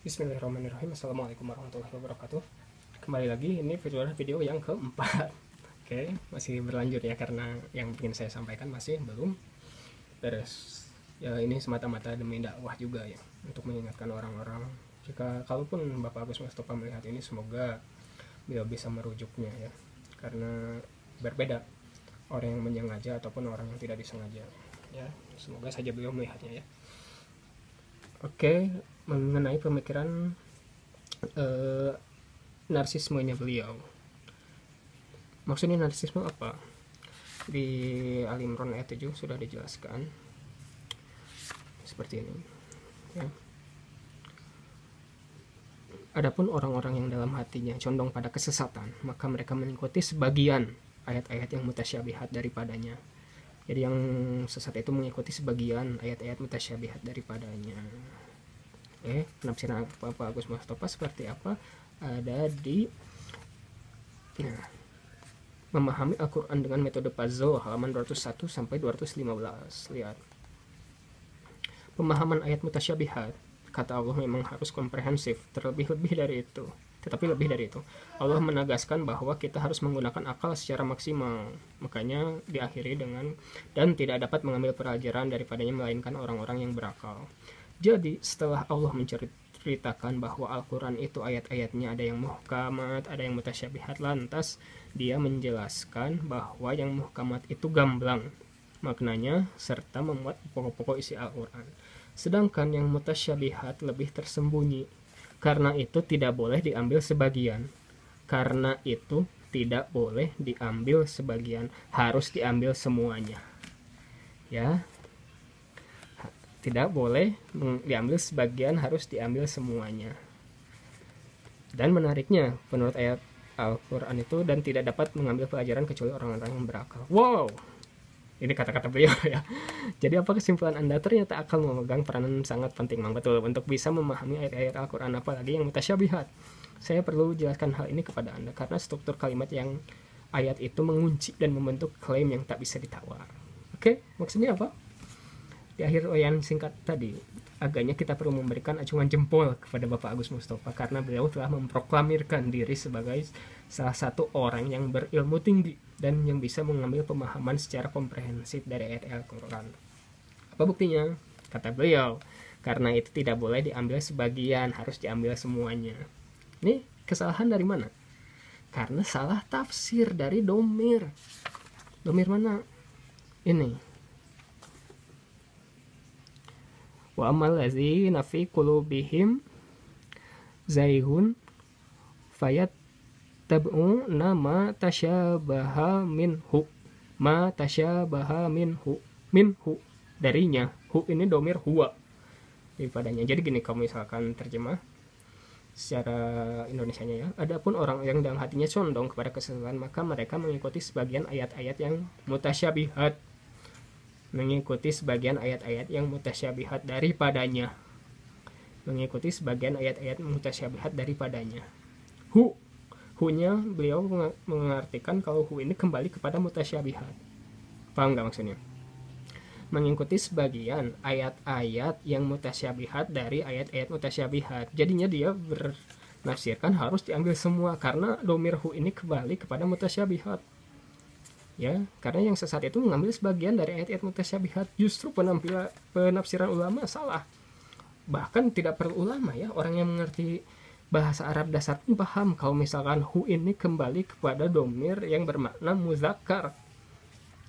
Bismillahirrahmanirrahim. Assalamualaikum warahmatullahi wabarakatuh. Kembali lagi, ini video yang keempat. Oke, masih berlanjut ya, karena yang ingin saya sampaikan masih belum beres. Ya, ini semata-mata demi dakwah juga ya, untuk mengingatkan orang-orang. Jika kalaupun Bapak Agus Mustafa melihat ini, semoga beliau bisa merujuknya ya, karena berbeda orang yang menyengaja ataupun orang yang tidak disengaja. Ya, semoga saja beliau melihatnya ya. Oke, mengenai pemikiran narsismenya beliau. Maksudnya narsisme apa? Di Al-Imran ayat 7 sudah dijelaskan seperti ini ya. Adapun orang-orang yang dalam hatinya condong pada kesesatan, maka mereka mengikuti sebagian ayat-ayat yang mutasyabihat daripadanya. Jadi yang sesat itu mengikuti sebagian ayat-ayat mutasyabihat daripadanya. Penafsiran Bapak Agus Mustafa seperti apa? Ada di memahami Al-Quran dengan metode puzzle halaman 201 sampai 215. Lihat. Pemahaman ayat mutasyabihat, kata Allah memang harus komprehensif, lebih dari itu. Tetapi lebih dari itu, Allah menegaskan bahwa kita harus menggunakan akal secara maksimal. Makanya diakhiri dengan dan tidak dapat mengambil pelajaran daripadanya melainkan orang-orang yang berakal. Jadi setelah Allah menceritakan bahwa Al-Quran itu ayat-ayatnya ada yang muhkamat, ada yang mutasyabihat, lantas dia menjelaskan bahwa yang muhkamat itu gamblang maknanya serta memuat pokok-pokok isi Al-Quran. Sedangkan yang mutasyabihat lebih tersembunyi. Karena itu tidak boleh diambil sebagian. Karena itu tidak boleh diambil sebagian, harus diambil semuanya. Ya. Tidak boleh diambil sebagian, harus diambil semuanya. Dan menariknya, menurut ayat Al-Quran itu, dan tidak dapat mengambil pelajaran kecuali orang-orang yang berakal. Wow! Ini kata-kata beliau ya. Jadi apa kesimpulan Anda? Ternyata akal memegang peranan sangat penting, Mang. Betul, untuk bisa memahami ayat-ayat Al-Quran, apalagi yang mutasyabihat. Saya perlu jelaskan hal ini kepada Anda karena struktur kalimat yang ayat itu mengunci dan membentuk klaim yang tak bisa ditawar. Oke, maksudnya apa? Di akhir uraian singkat tadi, agaknya kita perlu memberikan acungan jempol kepada Bapak Agus Mustafa karena beliau telah memproklamirkan diri sebagai salah satu orang yang berilmu tinggi dan yang bisa mengambil pemahaman secara komprehensif dari ayat Al-Quran. Apa buktinya? Kata beliau, karena itu tidak boleh diambil sebagian, harus diambil semuanya. Ini kesalahan dari mana? Karena salah tafsir dari domir. Domir mana? Ini. Wa amal ladzina fi qulubihim zaighun fayat tab'u nama tasyabaha minhu ma tasyabaha minhu darinya. Hu ini domir huwa daripadanya. Jadi gini, kalau misalkan terjemah secara Indonesianya ya, adapun orang yang dalam hatinya condong kepada kesesatan, maka mereka mengikuti sebagian ayat-ayat yang mutasyabihat, mengikuti sebagian ayat-ayat yang mutasyabihat daripadanya, mengikuti sebagian ayat-ayat mutasyabihat daripadanya. Hu-nya beliau mengartikan kalau hu ini kembali kepada mutasyabihat. Paham nggak maksudnya? Mengikuti sebagian ayat-ayat yang mutasyabihat dari ayat-ayat mutasyabihat. Jadinya dia bernafsirkan harus diambil semua karena domir hu ini kembali kepada mutasyabihat. Ya, karena yang sesat itu mengambil sebagian dari ayat-ayat mutasyabihat. Justru penafsiran ulama salah. Bahkan tidak perlu ulama ya, orang yang mengerti bahasa Arab dasar pun paham kalau misalkan hu ini kembali kepada domir yang bermakna muzakkar.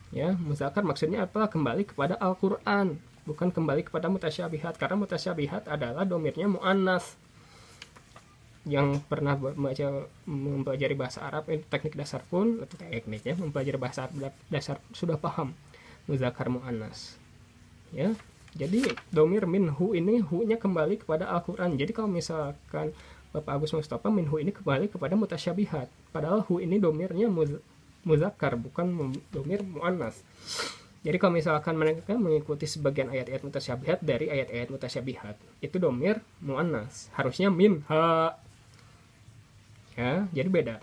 Ya, muzakkar maksudnya apa? Kembali kepada Al-Quran, bukan kembali kepada mutasyabihat. Karena mutasyabihat adalah domirnya mu'annas. Yang pernah mempelajari bahasa Arab, teknik dasar pun, atau tekniknya mempelajari bahasa Arab dasar sudah paham muzakkar mu'annas. Ya, jadi domir minhu ini hu-nya kembali kepada Al-Quran. Jadi kalau misalkan Bapak Agus Mustafa minhu ini kembali kepada mutasyabihat, padahal hu ini domirnya muzakkar, bukan domir mu'annas. Jadi kalau misalkan mereka mengikuti sebagian ayat-ayat mutasyabihat dari ayat-ayat mutasyabihat, itu domir mu'annas, harusnya minha. Ya, jadi beda.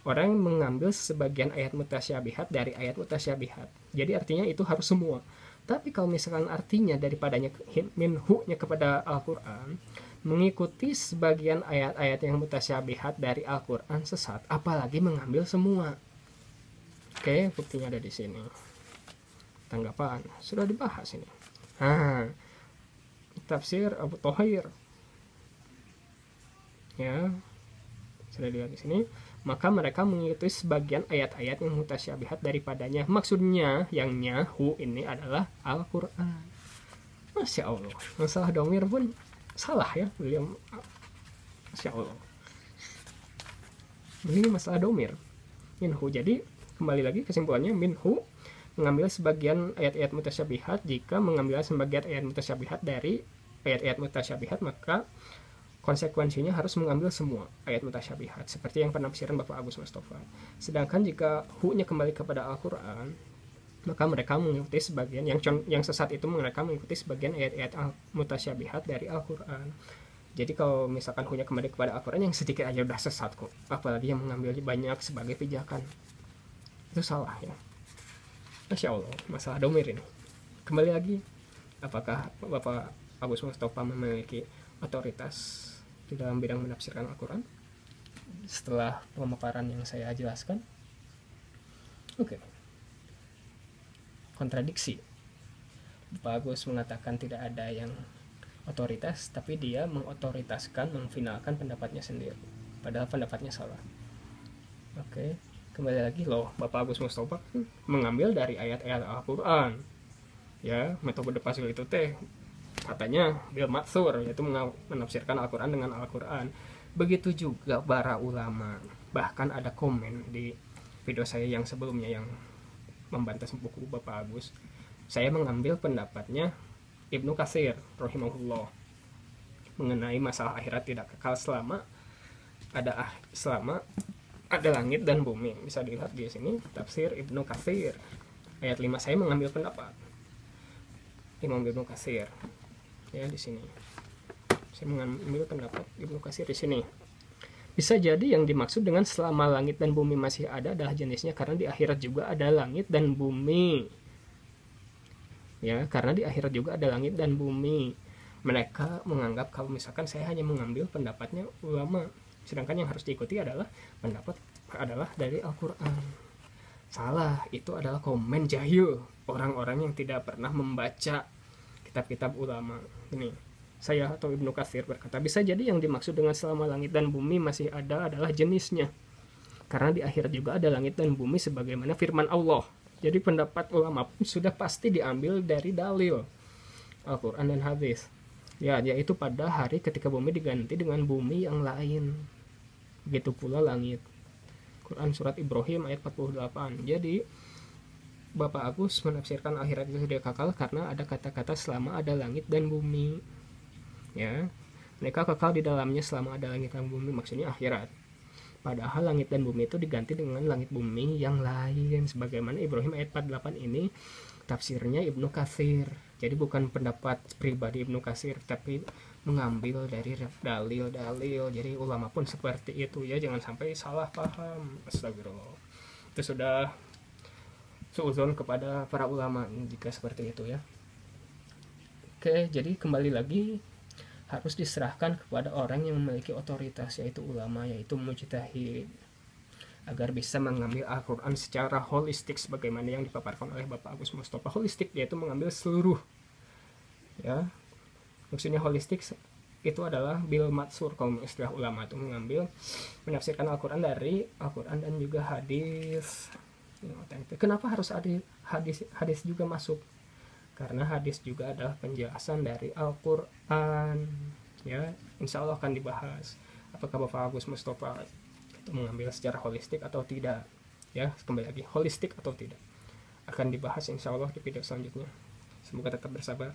Orang mengambil sebagian ayat mutasyabihat dari ayat mutasyabihat, jadi artinya itu harus semua. Tapi kalau misalkan artinya daripadanya minhu-nya kepada Al-Quran, mengikuti sebagian ayat-ayat yang mutasyabihat dari Al-Quran sesat, apalagi mengambil semua. Oke, buktinya ada di sini. Tanggapan sudah dibahas ini. Tafsir Abu Thohir, ya, sudah dilihat di sini. Maka mereka mengikuti sebagian ayat-ayat yang mutasyabihat daripadanya. Maksudnya yang nyahu ini adalah Al-Quran. Masya Allah, masalah domir pun salah ya beliau. Masya Allah, ini masalah domir minhu. Jadi kembali lagi kesimpulannya, minhu mengambil sebagian ayat-ayat mutasyabihat. Jika mengambil sebagian ayat mutasyabihat dari ayat-ayat mutasyabihat, maka konsekuensinya harus mengambil semua ayat mutasyabihat, seperti yang penafsiran Bapak Agus Mustafa. Sedangkan jika hu-nya kembali kepada Al-Quran, maka mereka mengikuti sebagian yang sesat itu, mereka mengikuti sebagian ayat-ayat mutasyabihat dari Al-Quran. Jadi kalau misalkan hu-nya kembali kepada Al-Quran, yang sedikit aja udah sesat kok, apalagi yang mengambil banyak sebagai pijakan, itu salah ya. Masya Allah, masalah domir ini. Kembali lagi, apakah Bapak Agus Mustafa memiliki otoritas di dalam bidang menafsirkan Al-Quran setelah pemaparan yang saya jelaskan? Oke. Kontradiksi. Bapak Agus mengatakan tidak ada yang otoritas, tapi dia mengotoritaskan, memfinalkan pendapatnya sendiri, padahal pendapatnya salah. Oke, kembali lagi loh, Bapak Agus Mustafa mengambil dari ayat-ayat Al-Quran, ya. Metode pasil itu teh katanya bil matsur, yaitu menafsirkan Al-Quran dengan Al-Quran. Begitu juga para ulama. Bahkan ada komen di video saya yang sebelumnya yang membantah buku Bapak Agus. Saya mengambil pendapatnya Ibnu Katsir rahimahullah mengenai masalah akhirat tidak kekal selama ada langit dan bumi. Bisa dilihat di sini tafsir Ibnu Katsir ayat 5. Saya mengambil pendapat Imam Ibnu Katsir. Ya, di sini saya mengambil pendapat Ibnu Katsir di sini. Bisa jadi yang dimaksud dengan selama langit dan bumi masih ada adalah jenisnya, karena di akhirat juga ada langit dan bumi. Ya, karena di akhirat juga ada langit dan bumi. Mereka menganggap kalau misalkan saya hanya mengambil pendapatnya ulama, sedangkan yang harus diikuti adalah pendapat dari Al-Quran. Salah, itu adalah komen jahil, orang-orang yang tidak pernah membaca kitab-kitab ulama. Ini saya atau Ibnu Katsir berkata, bisa jadi yang dimaksud dengan selama langit dan bumi masih ada adalah jenisnya, karena di akhirat juga ada langit dan bumi sebagaimana firman Allah. Jadi pendapat ulama pun sudah pasti diambil dari dalil Al-Quran dan hadis, ya, yaitu pada hari ketika bumi diganti dengan bumi yang lain, begitu pula langit. Quran surat Ibrahim ayat 48. Jadi Bapak Agus menafsirkan akhirat itu tidak kekal karena ada kata-kata selama ada langit dan bumi. Ya, mereka kekal di dalamnya selama ada langit dan bumi, maksudnya akhirat. Padahal langit dan bumi itu diganti dengan langit bumi yang lain. Sebagaimana Ibrahim ayat 48 ini tafsirnya Ibnu Katsir. Jadi bukan pendapat pribadi Ibnu Katsir, tapi mengambil dari dalil-dalil. Jadi ulama pun seperti itu ya, jangan sampai salah paham. Astagfirullah. Itu sudah suuzon kepada para ulama jika seperti itu ya. Oke, jadi kembali lagi harus diserahkan kepada orang yang memiliki otoritas, yaitu ulama, yaitu mujtahid, agar bisa mengambil Al-Quran secara holistik sebagaimana yang dipaparkan oleh Bapak Agus Mustafa. Holistik yaitu mengambil seluruh, ya, maksudnya holistik itu adalah bil matsur, kalau istilah ulama itu mengambil menafsirkan Al-Quran dari Al-Quran dan juga hadis. Kenapa harus ada hadis juga masuk? Karena hadis juga adalah penjelasan dari Al-Quran, ya. Insya Allah akan dibahas apakah Bapak Agus Mustafa itu mengambil secara holistik atau tidak, ya. Kembali lagi, holistik atau tidak akan dibahas insya Allah di video selanjutnya. Semoga tetap bersabar.